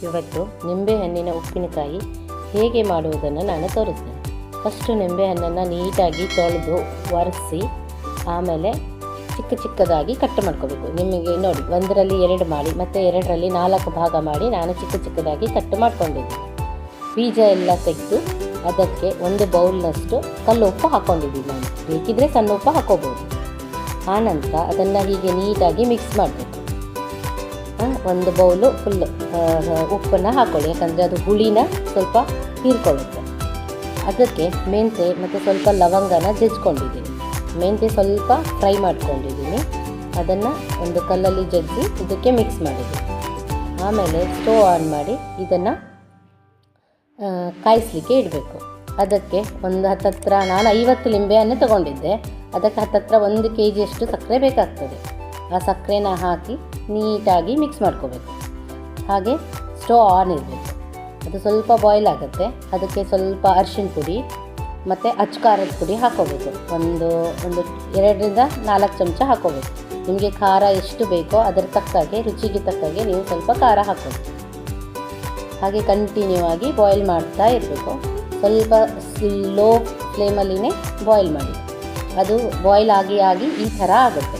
ಇವತ್ತು ನಿಂಬೆಹಣ್ಣಿನ ಉಪ್ಪಿನಕಾಯಿ ಹೇಗೆ ಮಾಡುವುದನ್ನು ನಾನು ತೋರಿಸ್ತೇನೆ. ಫಸ್ಟು ನಿಂಬೆಹಣ್ಣನ್ನು ನೀಟಾಗಿ ತೊಳೆದು ಒರೆಸಿ ಆಮೇಲೆ ಚಿಕ್ಕ ಚಿಕ್ಕದಾಗಿ ಕಟ್ ಮಾಡ್ಕೋಬೇಕು. ನಿಮಗೆ ನೋಡಿ, 1ರಲ್ಲಿ 2 ಮಾಡಿ ಮತ್ತು 2ರಲ್ಲಿ 4 ಭಾಗ ಮಾಡಿ ನಾನು ಚಿಕ್ಕ ಚಿಕ್ಕದಾಗಿ ಕಟ್ ಮಾಡ್ಕೊಂಡಿದ್ದೀನಿ. ಬೀಜ ಎಲ್ಲ ತೆಗೆದು ಅದಕ್ಕೆ 1 ಬೌಲ್ನಷ್ಟು ಕಲ್ಲು ಉಪ್ಪು ಹಾಕ್ಕೊಂಡಿದ್ದೀನಿ ನಾನು. ಬೇಕಿದ್ದರೆ ಸಣ್ಣ ಉಪ್ಪು ಹಾಕ್ಕೋಬೋದು. ಆನಂತರ ಅದನ್ನು ಹೀಗೆ ನೀಟಾಗಿ ಮಿಕ್ಸ್ ಮಾಡಬೇಕು. 1 ಬೌಲು ಫುಲ್ ಉಪ್ಪನ್ನು ಹಾಕ್ಕೊಳ್ಳಿ, ಯಾಕಂದರೆ ಅದು ಹುಳಿನ ಸ್ವಲ್ಪ ಹೀರ್ಕೊಳ್ಳುತ್ತೆ. ಅದಕ್ಕೆ ಮೆಂತೆ ಮತ್ತು ಸ್ವಲ್ಪ ಲವಂಗನ ಜಜ್ಜಿಕೊಂಡಿದ್ದೀನಿ. ಮೆಂತೆ ಸ್ವಲ್ಪ ಫ್ರೈ ಮಾಡ್ಕೊಂಡಿದ್ದೀನಿ. ಅದನ್ನು ಒಂದು ಕಲ್ಲಲ್ಲಿ ಜಜ್ಜಿ ಇದಕ್ಕೆ ಮಿಕ್ಸ್ ಮಾಡಿದ್ದೀನಿ. ಆಮೇಲೆ ಸ್ಟವ್ ಆನ್ ಮಾಡಿ ಇದನ್ನು ಕಾಯಿಸಲಿಕ್ಕೆ ಇಡಬೇಕು. ಅದಕ್ಕೆ ಒಂದು ಹತ್ತತ್ರ ನಾನು 50 ಲಿಂಬೆಹಣ್ಣು ತೊಗೊಂಡಿದ್ದೆ. ಅದಕ್ಕೆ ಹತ್ತತ್ರ 1 kg ಅಷ್ಟು ಸಕ್ಕರೆ ಬೇಕಾಗ್ತದೆ. ಆ ಸಕ್ಕರೆನ ಹಾಕಿ ನೀಟಾಗಿ ಮಿಕ್ಸ್ ಮಾಡ್ಕೋಬೇಕು. ಹಾಗೆ ಸ್ಟವ್ ಆನ್ ಇರಬೇಕು. ಅದು ಸ್ವಲ್ಪ ಬಾಯ್ಲ್ ಆಗುತ್ತೆ. ಅದಕ್ಕೆ ಸ್ವಲ್ಪ ಅರಿಶಿಣ ಪುಡಿ ಮತ್ತು ಅಚ್ಚಕಾರದ ಪುಡಿ ಹಾಕ್ಕೋಬೇಕು. ಒಂದು 2ರಿಂದ 4 ಚಮಚ ಹಾಕ್ಕೋಬೇಕು. ನಿಮಗೆ ಖಾರ ಎಷ್ಟು ಬೇಕೋ ಅದರ ತಕ್ಕಾಗೆ, ರುಚಿಗೆ ತಕ್ಕಾಗೆ ನೀವು ಸ್ವಲ್ಪ ಖಾರ ಹಾಕ್ಕೋಬೇಕು. ಹಾಗೆ ಕಂಟಿನ್ಯೂ ಆಗಿ ಬಾಯ್ಲ್ ಮಾಡ್ತಾ ಇರಬೇಕು. ಸ್ವಲ್ಪ ಲೋ ಫ್ಲೇಮಲ್ಲಿನೇ ಬಾಯ್ಲ್ ಮಾಡಿ. ಅದು ಬಾಯ್ಲ್ ಆಗಿ ಈ ಥರ ಆಗುತ್ತೆ.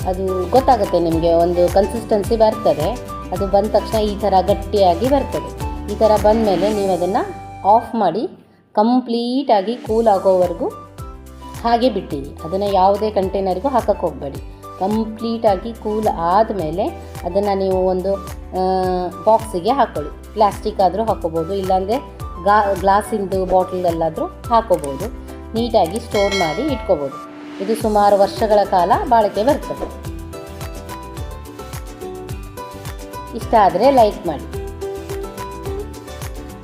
ಅದು ಗೊತ್ತಾಗುತ್ತೆ ನಿಮಗೆ, ಒಂದು ಕನ್ಸಿಸ್ಟೆನ್ಸಿ ಬರ್ತದೆ. ಅದು ಬಂದ ತಕ್ಷಣ ಈ ಥರ ಗಟ್ಟಿಯಾಗಿ ಬರ್ತದೆ. ಈ ಥರ ಬಂದಮೇಲೆ ನೀವು ಅದನ್ನು ಆಫ್ ಮಾಡಿ ಕಂಪ್ಲೀಟಾಗಿ ಕೂಲ್ ಆಗೋವರೆಗೂ ಹಾಗೆ ಬಿಟ್ಟಿರಿ. ಅದನ್ನು ಯಾವುದೇ ಕಂಟೈನರ್ಗೂ ಹಾಕಕ್ಕೆ ಹೋಗಬೇಡಿ. ಕಂಪ್ಲೀಟಾಗಿ ಕೂಲ್ ಆದಮೇಲೆ ಅದನ್ನು ನೀವು ಒಂದು ಬಾಕ್ಸಿಗೆ ಹಾಕ್ಕೊಳ್ಳಿ. ಪ್ಲಾಸ್ಟಿಕ್ ಆದರೂ ಹಾಕ್ಕೋಬೋದು, ಇಲ್ಲಾಂದರೆ ಗ್ಲಾಸಿಂದು ಬಾಟಲ್ದಲ್ಲಾದರೂ ಹಾಕ್ಕೋಬೋದು. ನೀಟಾಗಿ ಸ್ಟೋರ್ ಮಾಡಿ ಇಟ್ಕೋಬೋದು. ಇದು ಸುಮಾರು ವರ್ಷಗಳ ಕಾಲ ಬಾಳಿಕೆ ಬರ್ತದೆ. ಇಷ್ಟ ಆದರೆ ಲೈಕ್ ಮಾಡಿ.